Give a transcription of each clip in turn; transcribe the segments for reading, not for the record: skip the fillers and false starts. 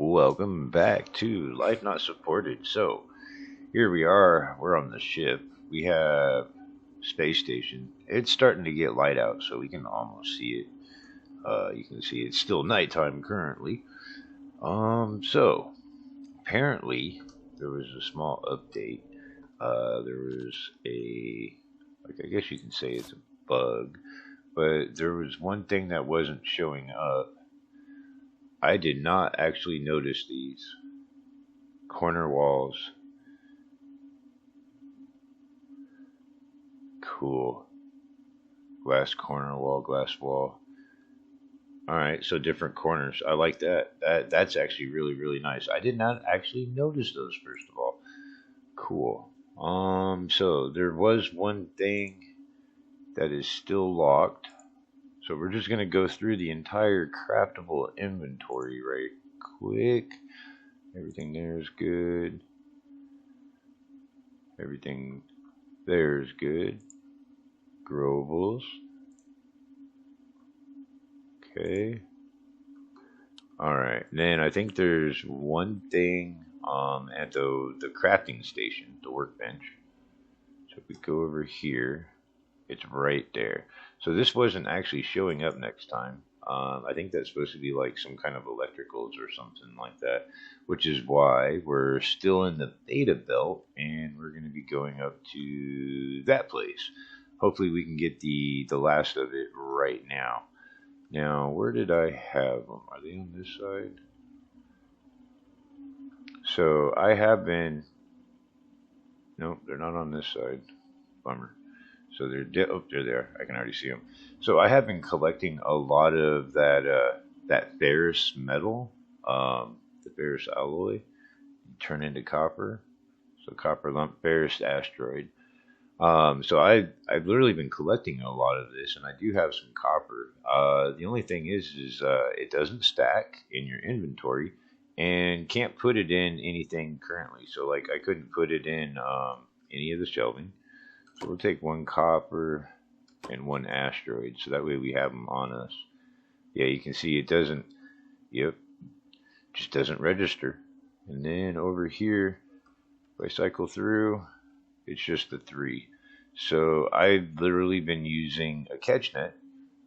Welcome back to Life Not Supported. So, here we are. We're on the ship. We have space station. It's starting to get light out, so we can almost see it. You can see it's still nighttime currently. So apparently there was a small update. There was I guess you can say it's a bug, but there was one thing that wasn't showing up. I did not actually notice these corner walls. Cool. Glass corner wall, glass wall. All right, so different corners. I like that. That's actually really nice. I did not actually notice those first of all. Cool. So there was one thing that is still locked. So we're just gonna go through the entire craftable inventory right quick. Everything there is good. Everything there is good. Growables. Okay. All right. Then I think there's one thing at the crafting station, the workbench. So if we go over here, it's right there. So this wasn't actually showing up next time. I think that's supposed to be like some kind of electricals or something like that, which is why we're still in the beta belt and we're going to be going up to that place. Hopefully we can get the last of it right now. Now, where did I have them? Are they on this side? So I have been. Nope, they're not on this side. Bummer. So oh, they're there. I can already see them. So I have been collecting a lot of that ferrous metal, the ferrous alloy, turn into copper. So copper lump, ferrous asteroid. So I've literally been collecting a lot of this, and I do have some copper. The only thing is it doesn't stack in your inventory, and can't put it in anything currently. So like I couldn't put it in any of the shelving. So we'll take one copper and one asteroid, so that way we have them on us. Yeah, you can see it doesn't. Yep, just doesn't register. And then over here, if I cycle through, it's just the three. So I've literally been using a catch net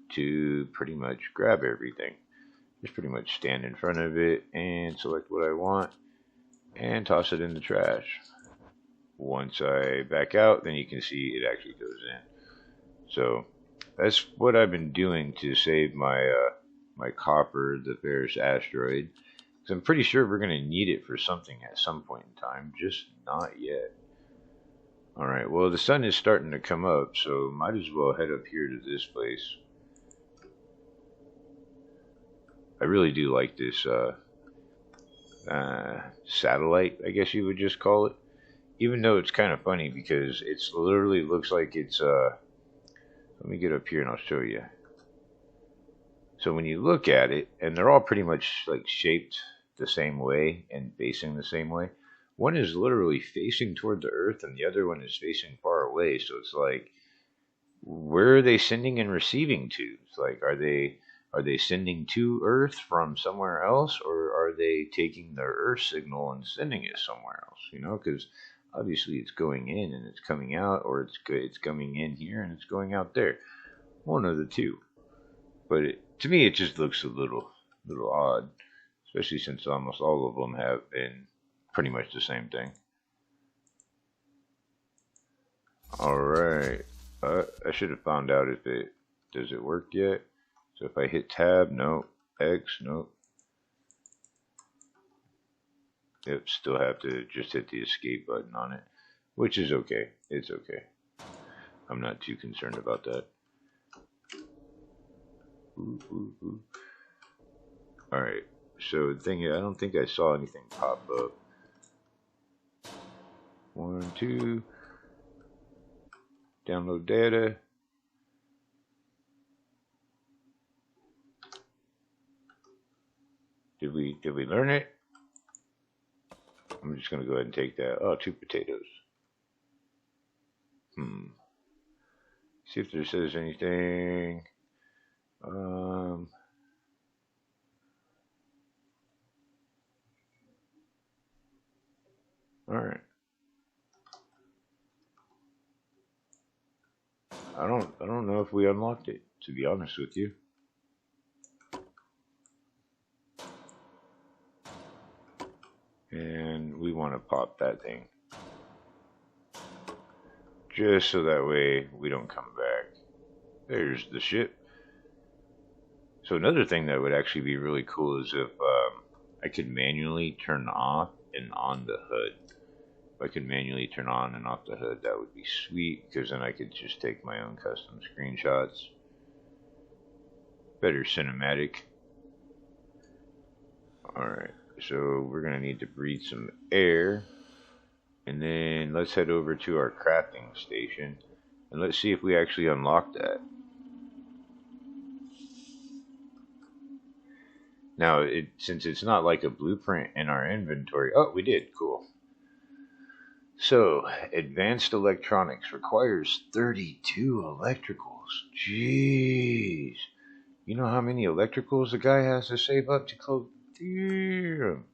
to pretty much grab everything. Just pretty much stand in front of it and select what I want and toss it in the trash. Once I back out, then you can see it actually goes in. So that's what I've been doing to save my copper, the ferrous asteroid. Because I'm pretty sure we're going to need it for something at some point in time, just not yet. Alright, well the sun is starting to come up, so might as well head up here to this place. I really do like this satellite, I guess you would just call it. Even though it's kind of funny because it's literally looks like it's let me get up here and I'll show you. So when you look at it, and they're all pretty much like shaped the same way and facing the same way. One is literally facing toward the earth and the other one is facing far away. So it's like, where are they sending and receiving to? It's like, are they sending to Earth from somewhere else, or are they taking their Earth signal and sending it somewhere else? You know, because obviously it's going in and it's coming out, or it's coming in here and it's going out there. One of the two. But to me, it just looks a little odd, especially since almost all of them have been pretty much the same thing. All right. I should have found out if it does it work yet. So if I hit tab, no. X, no. Yep, still have to just hit the escape button on it, which is okay. It's okay. I'm not too concerned about that. Ooh, ooh, ooh. All right. So the thing is, I don't think I saw anything pop up. One, two. Download data. Did we learn it? I'm just gonna go ahead and take that. Oh, two potatoes. See if there says anything. Um. Alright. I don't know if we unlocked it, to be honest with you. And we want to pop that thing. Just so that way we don't come back. There's the ship. So another thing that would actually be really cool is if I could manually turn off and on the hood. If I could manually turn on and off the hood, that would be sweet, because then I could just take my own custom screenshots. Better cinematic. Alright, so we're going to need to breathe some air. And then let's head over to our crafting station. And let's see if we actually unlock that. Now, since it's not like a blueprint in our inventory. Oh, we did. Cool. So, advanced electronics requires 32 electricals. Jeez. You know how many electricals a guy has to save up to close? Damn.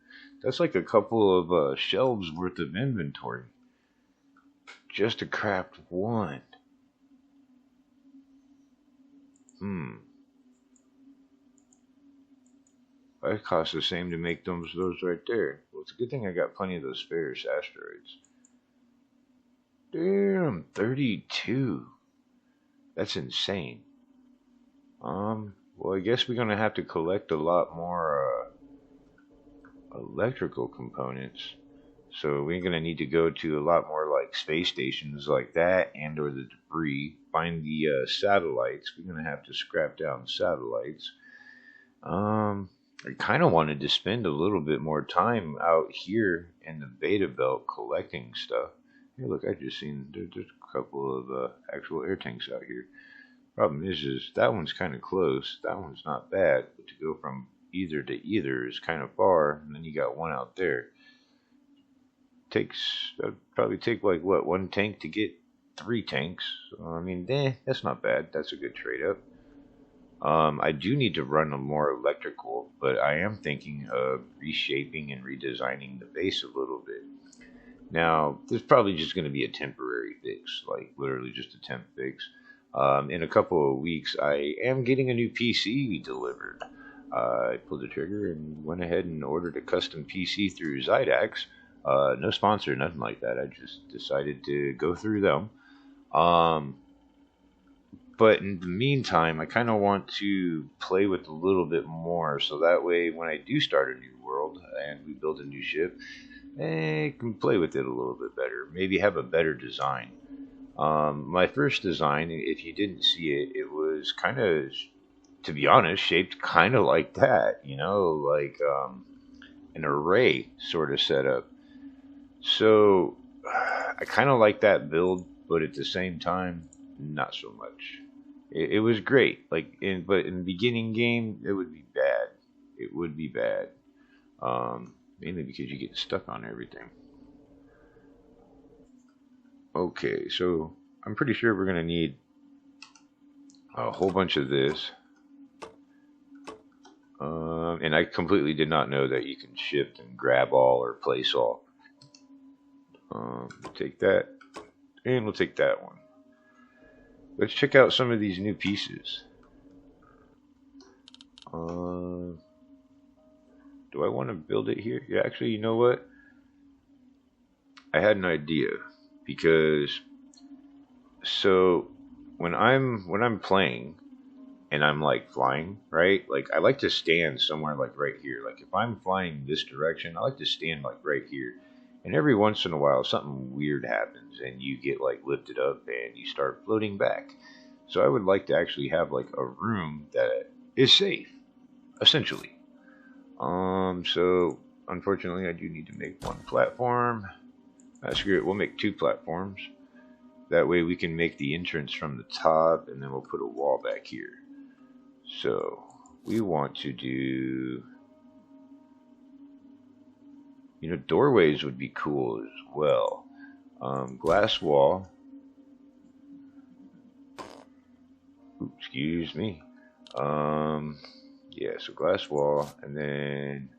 That's like a couple of shelves worth of inventory. Just to craft one. That costs the same to make those right there. Well, it's a good thing I got plenty of those ferrous asteroids. Damn, 32. That's insane. Well, I guess we're gonna have to collect a lot more electrical components. So we're gonna need to go to a lot more like space stations like that, and or the debris. Find the satellites. We're gonna have to scrap down satellites. I kind of wanted to spend a little bit more time out here in the beta belt collecting stuff. Here, look, I just seen there's a couple of actual air tanks out here. Problem is that one's kind of close. That one's not bad, but to go from either to either is kind of far, and then you got one out there. That'd probably take like what, one tank to get 3 tanks. So, I mean, that's not bad. That's a good trade up. I do need to run a more electrical, but I am thinking of reshaping and redesigning the base a little bit. Now, this is probably just going to be a temporary fix, like literally just a temp fix. In a couple of weeks, I am getting a new PC delivered. I pulled the trigger and went ahead and ordered a custom PC through Zydax. No sponsor, nothing like that. I just decided to go through them. But in the meantime, I kind of want to play with a little bit more, so that way when I do start a new world and we build a new ship, I can play with it a little bit better. Maybe have a better design. My first design, if you didn't see it, it was kind of, to be honest, shaped kind of like that, like an array sort of setup. So I kind of like that build, but at the same time, not so much. It was great, but in the beginning game, it would be bad. It would be bad, mainly because you get stuck on everything. Okay, so I'm pretty sure we're gonna need a whole bunch of this. And I completely did not know that you can shift and grab all or place all. Take that, and we'll take that one. Let's check out some of these new pieces. Do I want to build it here? Yeah, actually, you know what? I had an idea, because so when I'm playing and I'm like flying, right? Like I like to stand somewhere like right here. Like if I'm flying this direction, I like to stand like right here. And every once in a while, something weird happens, and you get like lifted up, and you start floating back. So I would like to actually have like a room that is safe, essentially. So unfortunately, I do need to make one platform. Screw it, we'll make 2 platforms. That way we can make the entrance from the top, and then we'll put a wall back here. So we want to do, doorways would be cool as well. Glass wall. Oops, excuse me. Yeah, so glass wall, and then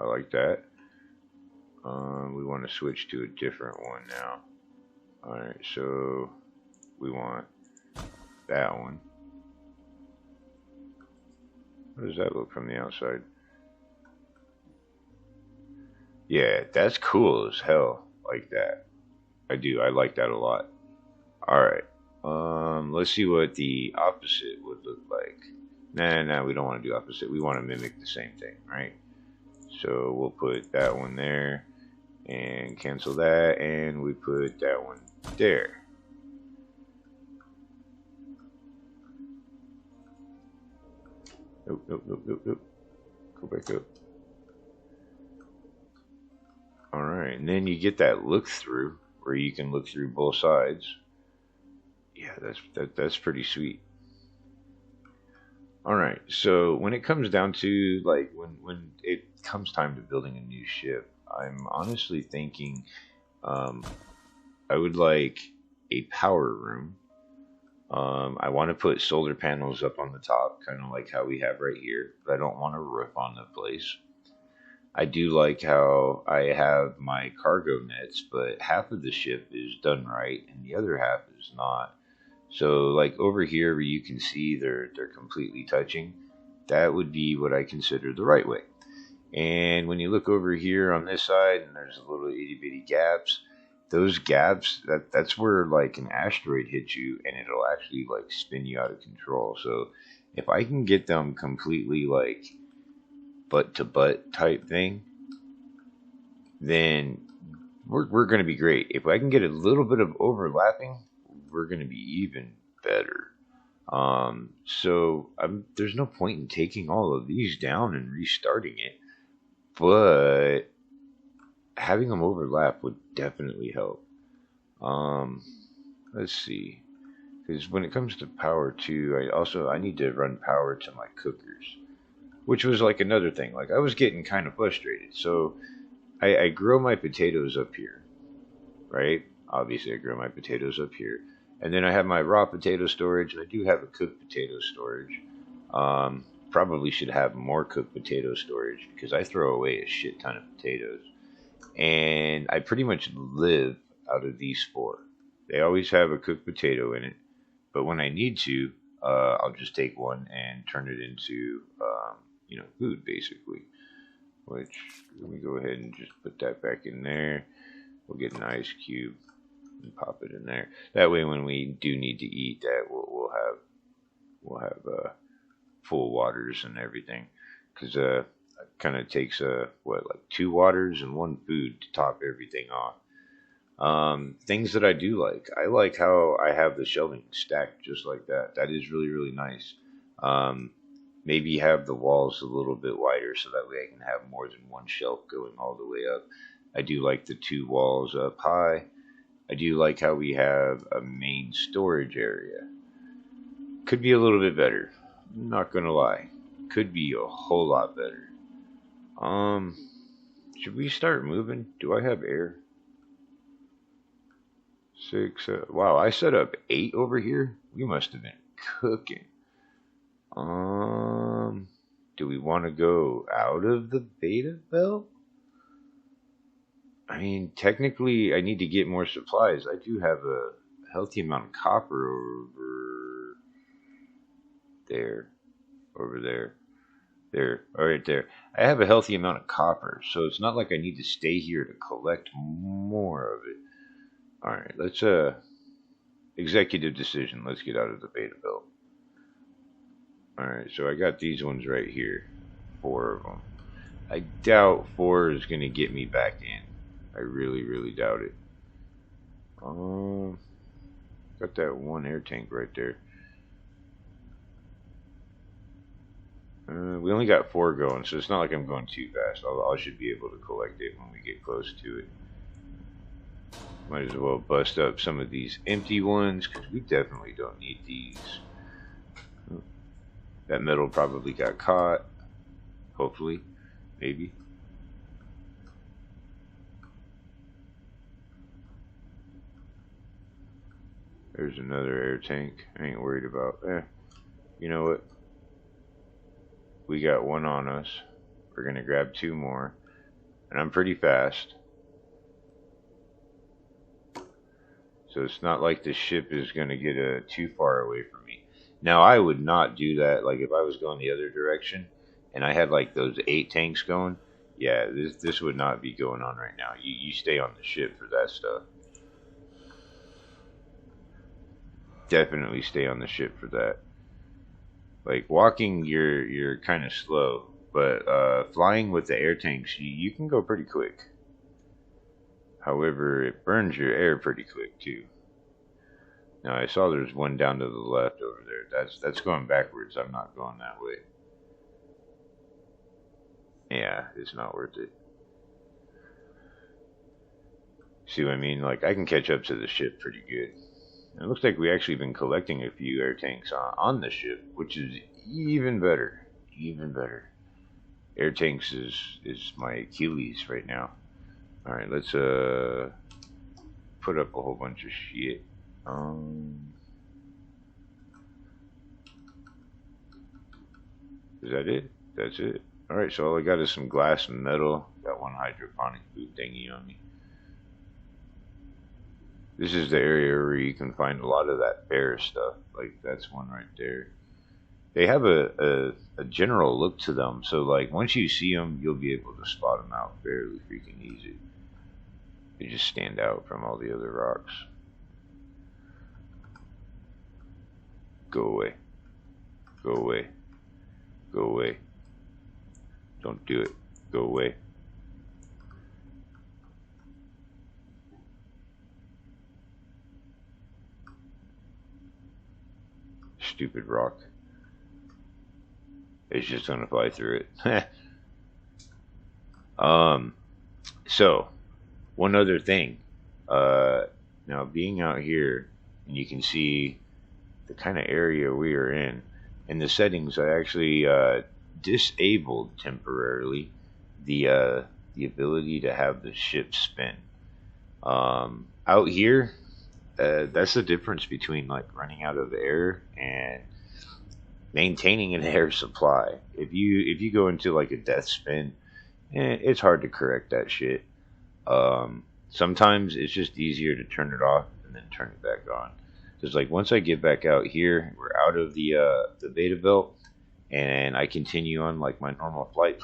I like that. We want to switch to a different one now. Alright, so we want that one. How does that look from the outside? Yeah, that's cool as hell. Like that. I do. I like that a lot. Alright. Let's see what the opposite would look like. Nah, we don't want to do opposite. We want to mimic the same thing, right? So we'll put that one there and cancel that, and we put that one there. Nope. Go back up. Alright, and then you get that look through where you can look through both sides. Yeah, that's pretty sweet. Alright, so when it comes down to like when it comes time to building a new ship, I'm honestly thinking I would like a power room. I want to put solar panels up on the top, kind of like how we have right here, but I don't want a roof on the place. I do like how I have my cargo nets, but half of the ship is done right and the other half is not. So like over here where you can see they're completely touching, that would be what I consider the right way. And when you look over here on this side and there's little itty bitty gaps, those gaps that's where like an asteroid hits you and it'll actually like spin you out of control. So if I can get them completely like butt to butt type thing, then we're going to be great. If I can get a little bit of overlapping, we're going to be even better. So there's no point in taking all of these down and restarting it, but having them overlap would definitely help. Let's see, because when it comes to power too, I need to run power to my cookers, which was like another thing. Like I was getting kind of frustrated, so I grow my potatoes up here, right? Obviously, I grow my potatoes up here. And then I have my raw potato storage, and I do have a cooked potato storage. Probably should have more cooked potato storage because I throw away a shit ton of potatoes. And I pretty much live out of these four. They always have a cooked potato in it, but when I need to, I'll just take one and turn it into, food basically. Which, let me go ahead and just put that back in there. We'll get an ice cube and pop it in there. That way, when we do need to eat, that we'll have full waters and everything. Because it kind of takes like 2 waters and 1 food to top everything off. Things that I do like. I like how I have the shelving stacked just like that. That is really, really nice. Maybe have the walls a little bit wider so that way I can have more than one shelf going all the way up. I do like the 2 walls up high. I do like how we have a main storage area. Could be a little bit better. Not gonna lie. Could be a whole lot better. Should we start moving? Do I have air? 6. Wow, I set up 8 over here. We must have been cooking. Do we want to go out of the beta belt? I mean, technically, I need to get more supplies. I do have a healthy amount of copper over there, right there. I have a healthy amount of copper, so it's not like I need to stay here to collect more of it. All right, let's executive decision. Let's get out of the beta belt. Alright, so I got these ones right here. 4 of them. I doubt 4 is going to get me back in. I really, really doubt it. Got that 1 air tank right there. We only got 4 going, so it's not like I'm going too fast. I should be able to collect it when we get close to it. Might as well bust up some of these empty ones, because we definitely don't need these. That metal probably got caught. Hopefully. Maybe. There's another air tank. I ain't worried about. You know what? We got 1 on us. We're going to grab 2 more. and I'm pretty fast. So it's not like the ship is going to get too far away from me. Now, I would not do that. Like, if I was going the other direction and I had, like, those 8 tanks going, yeah, this would not be going on right now. You stay on the ship for that stuff. Definitely stay on the ship for that. Like, walking, you're kind of slow. But flying with the air tanks, you can go pretty quick. However, it burns your air pretty quick too. Now I saw there's one down to the left over there. That's going backwards. I'm not going that way. Yeah, it's not worth it. See what I mean? Like, I can catch up to the ship pretty good. It looks like we actually been collecting a few air tanks on the ship, which is even better. Even better. Air tanks is my Achilles right now. Alright, let's put up a whole bunch of shit. Is that it? That's it. Alright, so all I got is some glass and metal. Got one hydroponic food thingy on me. This is the area where you can find a lot of that bear stuff. Like, that's one right there. They have a general look to them, so like once you see them, you'll be able to spot them out fairly freaking easy. They just stand out from all the other rocks. Go away. Go away. Go away. Don't do it. Go away. Stupid rock. It's just gonna fly through it. So one other thing. Now being out here, and you can see the kind of area we are in the settings, I actually disabled temporarily the ability to have the ship spin. Out here, that's the difference between like running out of air and maintaining an air supply. If you go into like a death spin, it's hard to correct that shit. Sometimes it's just easier to turn it off and then turn it back on. Because like once I get back out here, we're out of the beta belt, and I continue on like my normal my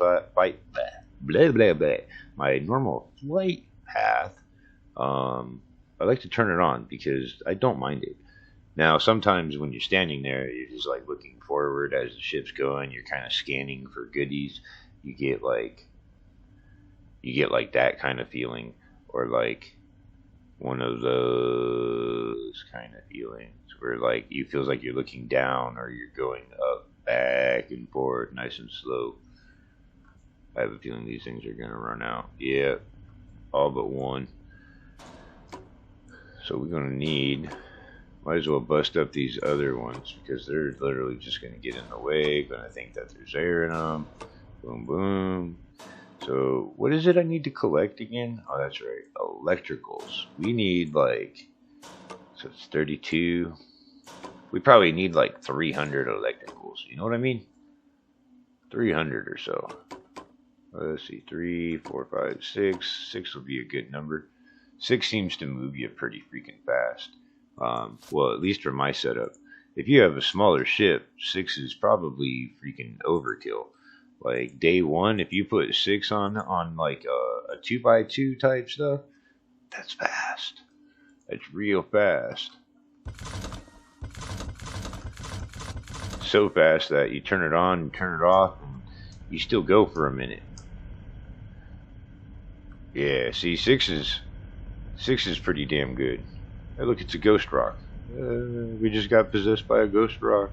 normal flight path. I like to turn it on because I don't mind it. Now, sometimes when you're standing there, you're just like looking forward as the ship's going. You're kind of scanning for goodies. You get like that kind of feeling, or like one of those kind of feelings where like you feels like you're looking down or you're going up, back and forth, nice and slow. I have a feeling these things are gonna run out. Yeah, all but one. So we're gonna need. Might as well bust up these other ones because they're literally just gonna get in the way. Gonna think that there's air in them. Boom, boom. So what is it I need to collect again? Oh, that's right, electricals. We need like, so it's 32. We probably need like 300 electricals. You know what I mean? 300 or so. Let's see, 3, 4, 5, 6. 6 will be a good number. 6 seems to move you pretty freaking fast. Well, at least for my setup. If you have a smaller ship, 6 is probably freaking overkill. Like day 1, if you put 6 on like a 2x2 type stuff, that's fast. That's real fast. So fast that you turn it on and turn it off, and you still go for a minute. Yeah, see, 6 is pretty damn good. Hey, look, it's a ghost rock. We just got possessed by a ghost rock.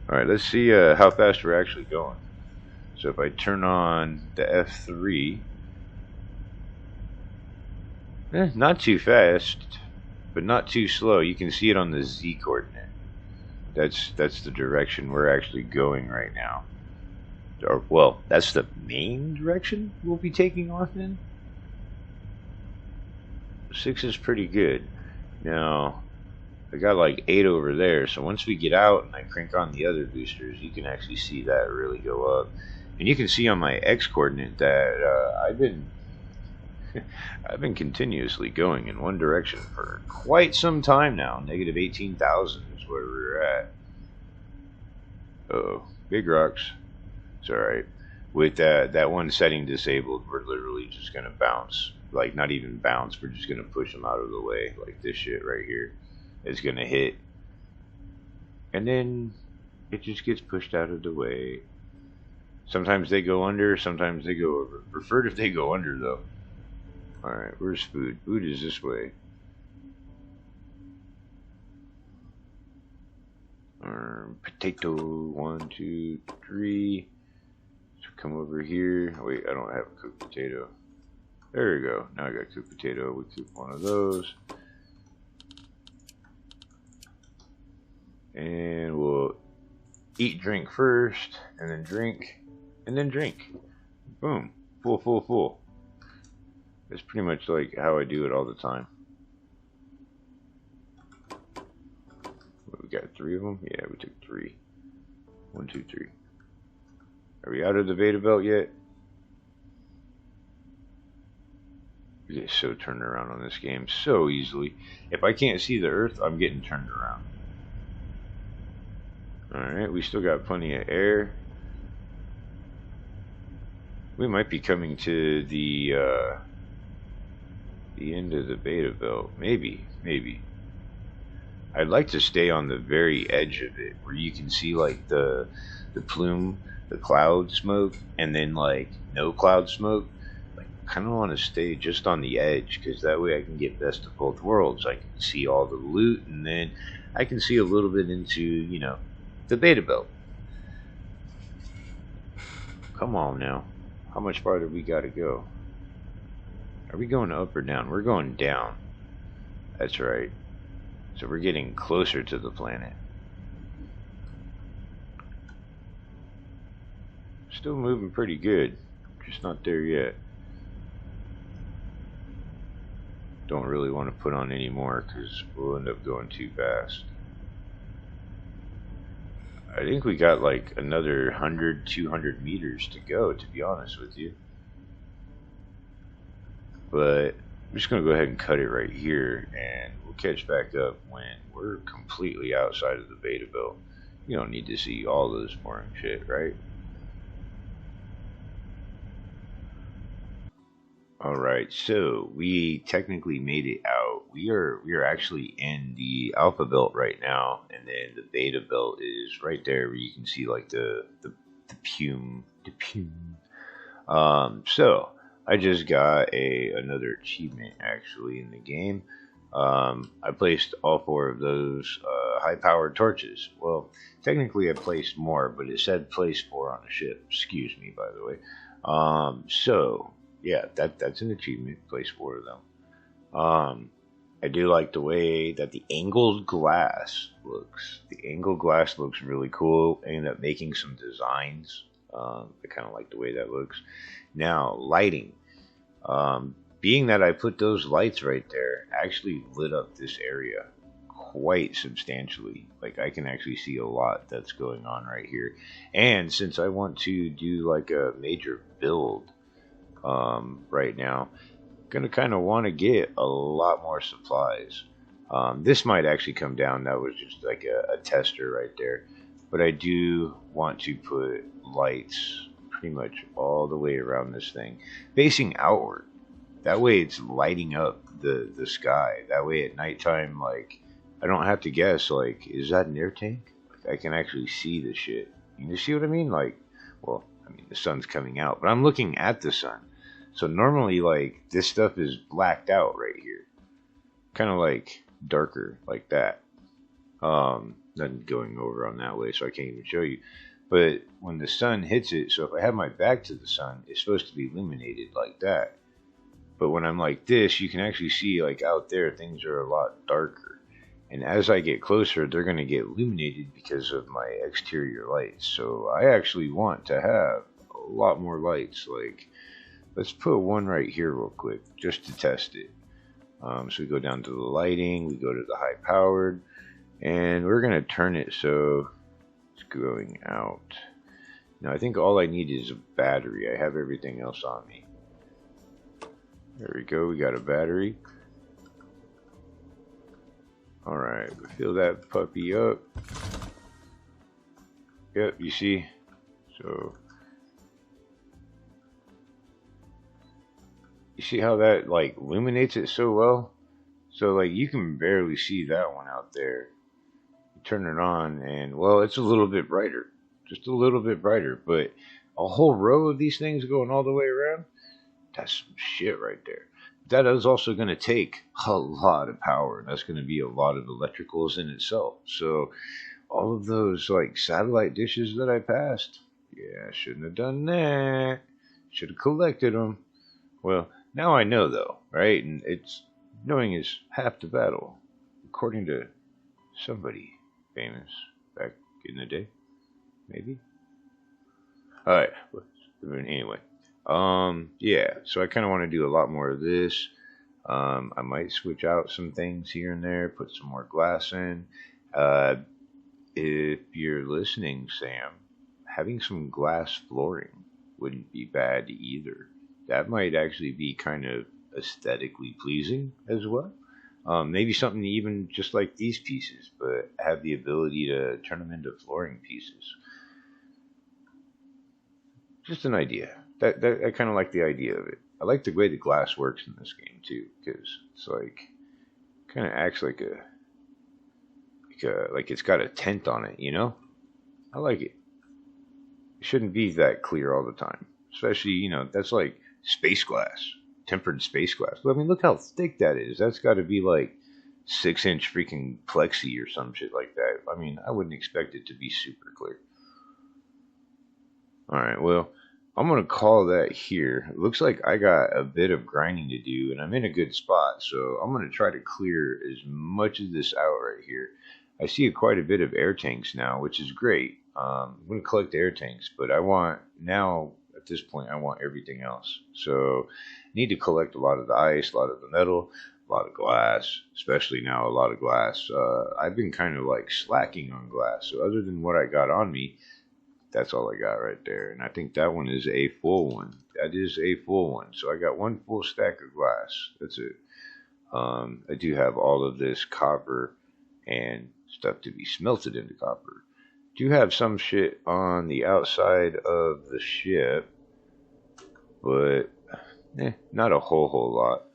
Alright, let's see how fast we're actually going. So if I turn on the F3, not too fast, but not too slow. You can see it on the Z coordinate. That's the direction we're actually going right now. Or, well, that's the main direction we'll be taking off in. 6 is pretty good. Now, I got like 8 over there, so once we get out and I crank on the other boosters, you can actually see that really go up. And you can see on my X coordinate that I've been continuously going in one direction for quite some time now. Negative 18,000 is where we're at. Uh-oh, big rocks. It's alright. With that one setting disabled, we're literally just going to bounce. Like, not even bounce, we're just going to push them out of the way. Like this shit right here is going to hit. And then it just gets pushed out of the way. Sometimes they go under, sometimes they go over. Preferred if they go under, though. Alright, where's food? Food is this way. Potato, 1, 2, 3. So come over here. Wait, I don't have a cooked potato. There we go. Now I got cooked potato. We cook one of those. And we'll eat, drink first, and then drink, and then drink. Boom. Full, full, full. It's pretty much like how I do it all the time. We got 3 of them? Yeah, we took 3. 1, 2, 3. Are we out of the beta belt yet? We get so turned around on this game so easily. If I can't see the earth, I'm getting turned around. Alright, we still got plenty of air. We might be coming to the end of the beta belt. Maybe. I'd like to stay on the very edge of it, where you can see like the plume, the cloud smoke, and then like no cloud smoke. Like, kind of want to stay just on the edge, because that way I can get best of both worlds. I can see all the loot, and then I can see a little bit into, you know, the beta belt. Come on now. How much farther we gotta go? Are we going up or down? We're going down. That's right. So we're getting closer to the planet. Still moving pretty good. Just not there yet. Don't really want to put on any more because we'll end up going too fast. I think we got like another 100, 200 meters to go, to be honest with you. But I'm just going to go ahead and cut it right here, and we'll catch back up when we're completely outside of the beta belt. You don't need to see all this boring shit, right? Alright, so we technically made it out. We are actually in the alpha belt right now, and then the beta belt is right there where you can see like the pume. So I just got another achievement actually in the game. I placed all 4 of those high-powered torches. Well, technically I placed more, but it said place 4 on the ship. Excuse me, by the way. So yeah, that's an achievement. Place 4 of them. I do like the way that the angled glass looks. The angled glass looks really cool. I ended up making some designs. I kind of like the way that looks. Now, lighting. Being that I put those lights right there, actually lit up this area quite substantially. Like, I can actually see a lot that's going on right here. And since I want to do like a major build right now, gonna kind of want to get a lot more supplies. This might actually come down. That was just like a tester right there. But I do want to put lights pretty much all the way around this thing, facing outward. That way it's lighting up the sky. That way at nighttime, like, I don't have to guess, like, is that an air tank? Like, I can actually see the shit. You see what I mean? Like, well, I mean, the sun's coming out, but I'm looking at the sun. So normally, like, this stuff is blacked out right here. Kind of like darker, like that. Nothing going over on that way, so I can't even show you. But when the sun hits it, so if I have my back to the sun, it's supposed to be illuminated like that. But when I'm like this, you can actually see, like, out there, things are a lot darker. And as I get closer, they're going to get illuminated because of my exterior lights. So I actually want to have a lot more lights. Like, let's put one right here real quick, just to test it. So we go down to the lighting, we go to the high powered, and we're going to turn it so it's going out. Now I think all I need is a battery. I have everything else on me. There we go, we got a battery. Alright, fill that puppy up. Yep, you see? So, you see how that, like, illuminates it so well? So, like, you can barely see that one out there. You turn it on, and, well, it's a little bit brighter. Just a little bit brighter. But a whole row of these things going all the way around, that's some shit right there. That is also going to take a lot of power. That's going to be a lot of electricals in itself. So, all of those, like, satellite dishes that I passed, yeah, I shouldn't have done that. Should have collected them. Well, now I know, though, right? And it's knowing is half the battle, according to somebody famous back in the day, maybe. All right. Anyway, yeah. So I kind of want to do a lot more of this. I might switch out some things here and there, put some more glass in. If you're listening, Sam, having some glass flooring wouldn't be bad either. That might actually be kind of aesthetically pleasing as well. Maybe something even just like these pieces, but have the ability to turn them into flooring pieces. Just an idea. That I kind of like the idea of it. I like the way the glass works in this game too, because it's like kind of acts like it's got a tint on it. You know, I like it. It shouldn't be that clear all the time, especially that's like space glass, tempered space glass. I mean, look how thick that is. That's got to be like 6-inch freaking plexi or some shit like that. I mean, I wouldn't expect it to be super clear. All right, well, I'm going to call that here. It looks like I got a bit of grinding to do, and I'm in a good spot, so I'm going to try to clear as much of this out right here. I see quite a bit of air tanks now, which is great. I'm going to collect air tanks, but I want, now, at this point, I want everything else. So, I need to collect a lot of the ice, a lot of the metal, a lot of glass, especially now a lot of glass. I've been kind of like slacking on glass, so other than what I got on me, that's all I got right there. And I think that one is a full one. That is a full one. So I got one full stack of glass. That's it. I do have all of this copper and stuff to be smelted into copper. Do have some shit on the outside of the ship, but not a whole lot.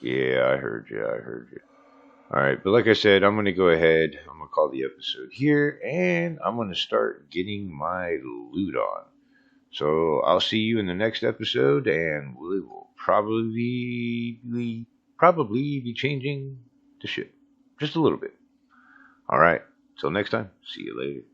Yeah, I heard you. I heard you. All right, but like I said, I'm going to go ahead. I'm going to call the episode here, and I'm going to start getting my loot on. So I'll see you in the next episode, and we will probably be changing the ship just a little bit. All right, till next time. See you later.